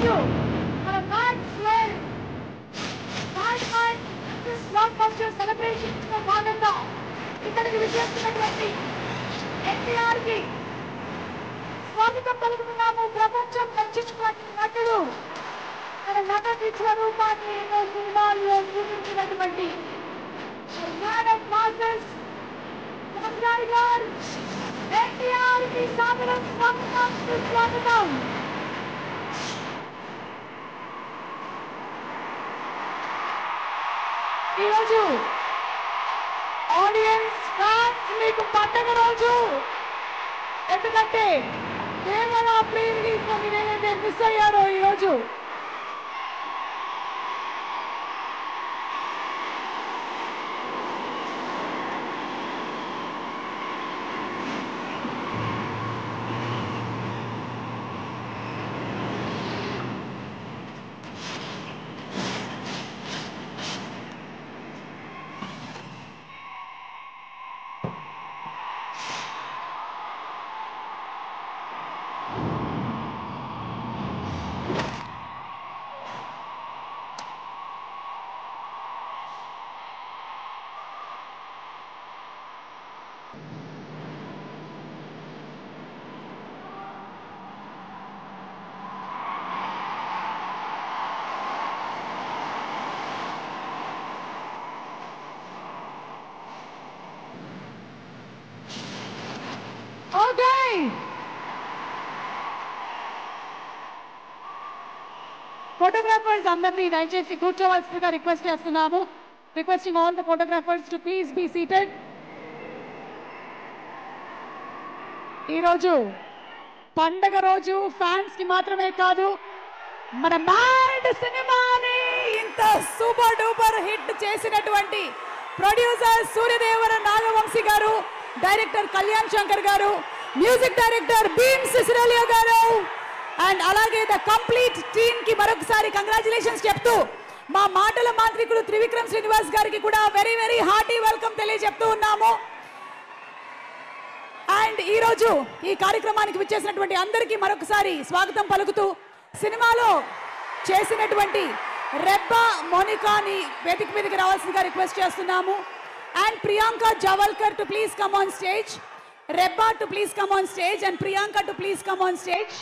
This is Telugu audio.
ఈరోజు మన మ్యాక్స్ వేర్ బ్లాక్ బస్టర్ సెలబ్రేషన్స్ లో భాగంగా ఇక్కడికి విచ్చేస్తున్నటువంటి ఎన్టీఆర్ కి స్వాగతం పలుకుతున్నాము. ప్రపంచం మెచ్చుకున్న నటుడు తన నటి స్వరూపాన్ని ఎన్నో సినిమాల్లో చూపించినటువంటి ఎన్టీఆర్ కి సాదరం స్వాగతం. ఈరోజు ఆడియన్స్ ఫ్యాన్స్ మీకు పండగ రోజు. ఎందుకంటే కేవలం ప్రీ రిలీజ్ లో మీరు ఏదైతే మిస్ అయ్యారో ఈరోజు ఫోటోగ్రాఫర్స్ అందరినీ దయచేసి కూర్చోవలసిందిగా రిక్వెస్ట్ చేస్తున్నాము. Requesting all the photographers to please be seated. ఈరోజు పండగ రోజు ఫ్యాన్స్ కి మాత్రమే కాదు, మన మ్యాడ్ సినిమాని ఇంత సూపర్ డూపర్ హిట్ చేసినటువంటి ప్రొడ్యూసర్ సూర్యదేవర నాగవంశీ గారు, డైరెక్టర్ కళ్యాణ్ శంకర్ గారు, మ్యూజిక్ డైరెక్టర్ భీమ్ సిసిరోలియో గారు అండ్ అలాగే ద కంప్లీట్ టీమ్ కి మరొకసారి కంగ్రాచులేషన్స్ చెప్తూ మా మాటల మాంత్రికుడు త్రివిక్రమ్ శ్రీనివాస్ గారికి కూడా వెరీ వెరీ హార్టీ వెల్కమ్ తెలియజెప్తూ ఉన్నాము. అండ్ ఈరోజు ఈ కార్యక్రమానికి విచ్చేసినటువంటి అందరికీ మరొకసారి స్వాగతం పలుకుతూ సినిమాలో చేసినటువంటి రెబ్బా మోనికాని వేదిక మీదకి రావాల్సిందిగా రిక్వెస్ట్ చేస్తున్నాము. And Priyanka Jawalkar to please come on stage. Rebba to please come on stage and Priyanka to please come on stage.